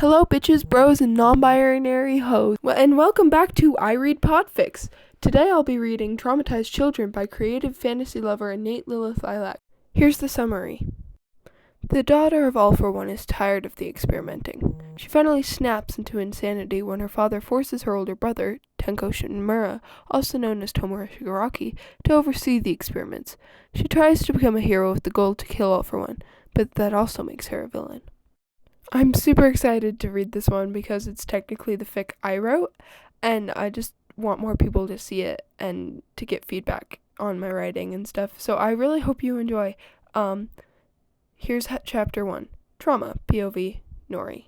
Hello, bitches, bros, and non-binary hoes, and welcome back to I Read Podfic. Today I'll be reading Traumatized Children by creative fantasy lover Nate Lilith Lilac. Here's the summary. The daughter of All for One is tired of the experimenting. She finally snaps into insanity when her father forces her older brother, Tenko Shinmura, also known as Tomura Shigaraki, to oversee the experiments. She tries to become a hero with the goal to kill All for One, but that also makes her a villain. I'm super excited to read this one because it's technically the fic I wrote, and I just want more people to see it and to get feedback on my writing and stuff. So I really hope you enjoy. Here's chapter 1. Trauma, POV, Nori.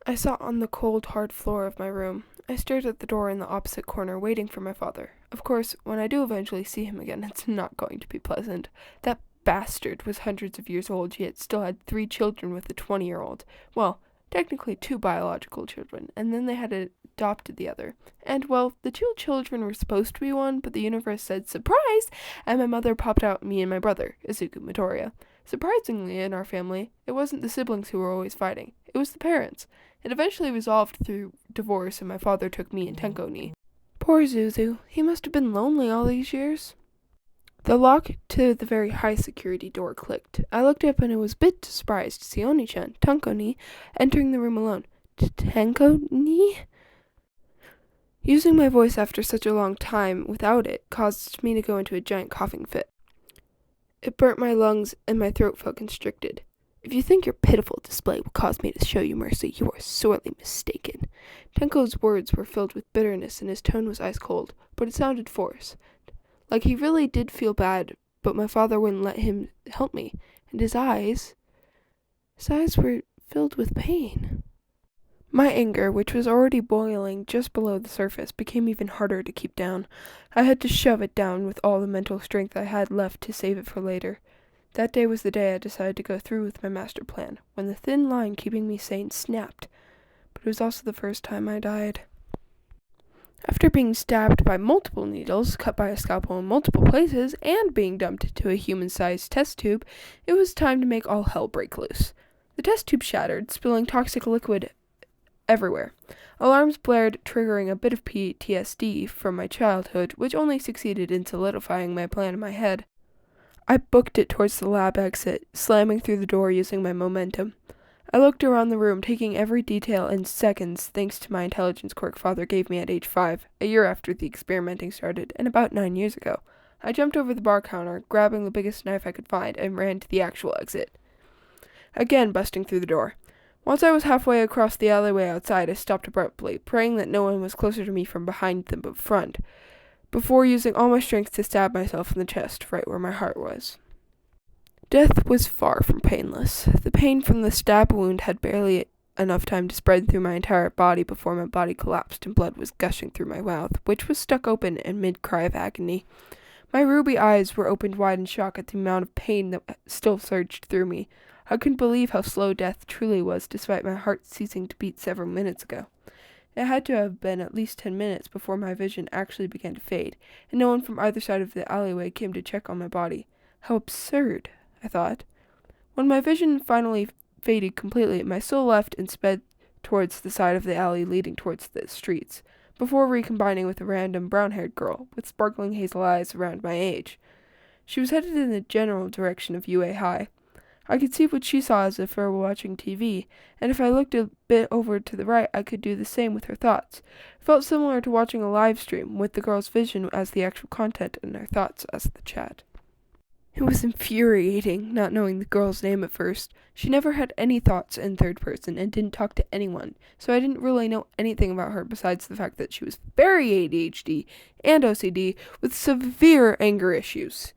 I sat on the cold, hard floor of my room. I stared at the door in the opposite corner, waiting for my father. Of course, when I do eventually see him again, it's not going to be pleasant. That bastard was hundreds of years old, yet still had 3 children with a 20-year-old. Well, technically 2 biological children, and then they had adopted the other. And, well, the 2 children were supposed to be one, but the universe said, surprise! And my mother popped out me and my brother, Izuku Midoriya. Surprisingly, in our family, it wasn't the siblings who were always fighting. It was the parents. It eventually resolved through divorce, and my father took me and Tenko ni. Poor Zuzu. He must have been lonely all these years. The lock to the very high-security door clicked. I looked up and I was a bit surprised to see Oni-chan, Tenko ni, entering the room alone. Tenko ni? Using my voice after such a long time without it caused me to go into a giant coughing fit. It burnt my lungs and my throat felt constricted. If you think your pitiful display will cause me to show you mercy, you are sorely mistaken. Tenko's words were filled with bitterness and his tone was ice cold, but it sounded forced. Like he really did feel bad, but my father wouldn't let him help me, and his eyes were filled with pain. My anger, which was already boiling just below the surface, became even harder to keep down. I had to shove it down with all the mental strength I had left to save it for later. That day was the day I decided to go through with my master plan, when the thin line keeping me sane snapped. But it was also the first time I died. After being stabbed by multiple needles, cut by a scalpel in multiple places, and being dumped into a human-sized test tube, it was time to make all hell break loose. The test tube shattered, spilling toxic liquid everywhere. Alarms blared, triggering a bit of PTSD from my childhood, which only succeeded in solidifying my plan in my head. I booked it towards the lab exit, slamming through the door using my momentum. I looked around the room, taking every detail in seconds thanks to my intelligence quirk father gave me at age 5, a year after the experimenting started, and about 9 years ago. I jumped over the bar counter, grabbing the biggest knife I could find, and ran to the actual exit. Again busting through the door. Once I was halfway across the alleyway outside, I stopped abruptly, praying that no one was closer to me from behind than but front, before using all my strength to stab myself in the chest, right where my heart was. Death was far from painless. The pain from the stab wound had barely enough time to spread through my entire body before my body collapsed and blood was gushing through my mouth, which was stuck open in mid-cry of agony. My ruby eyes were opened wide in shock at the amount of pain that still surged through me. I couldn't believe how slow death truly was, despite my heart ceasing to beat several minutes ago. It had to have been at least 10 minutes before my vision actually began to fade, and no one from either side of the alleyway came to check on my body. How absurd, I thought. When my vision finally faded completely, my soul left and sped towards the side of the alley leading towards the streets, before recombining with a random brown-haired girl with sparkling hazel eyes around my age. She was headed in the general direction of UA High. I could see what she saw as if I were watching TV, and if I looked a bit over to the right, I could do the same with her thoughts. It felt similar to watching a live stream, with the girl's vision as the actual content and her thoughts as the chat. It was infuriating, not knowing the girl's name at first. She never had any thoughts in third person and didn't talk to anyone, so I didn't really know anything about her besides the fact that she was very ADHD and OCD with severe anger issues.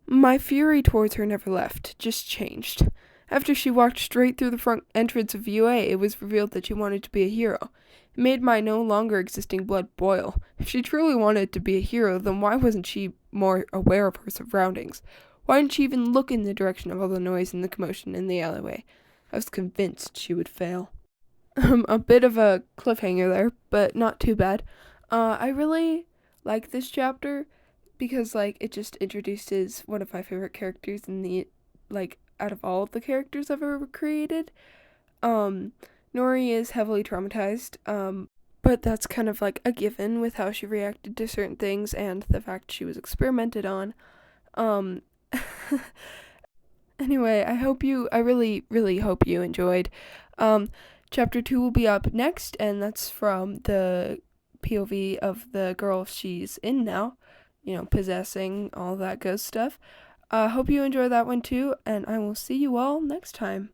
My fury towards her never left, just changed. After she walked straight through the front entrance of UA, it was revealed that she wanted to be a hero. It made my no longer existing blood boil. If she truly wanted to be a hero, then why wasn't she more aware of her surroundings? Why didn't she even look in the direction of all the noise and the commotion in the alleyway? I was convinced she would fail. A bit of a cliffhanger there, but not too bad. I really like this chapter because, it just introduces one of my favorite characters in the, out of all of the characters I've ever created. Nori is heavily traumatized, but that's kind of like a given with how she reacted to certain things and the fact she was experimented on. Um, anyway, I really, really hope you enjoyed. Chapter 2 will be up next, and that's from the POV of the girl she's in now, possessing, all that good stuff. Hope you enjoy that one too, and I will see you all next time.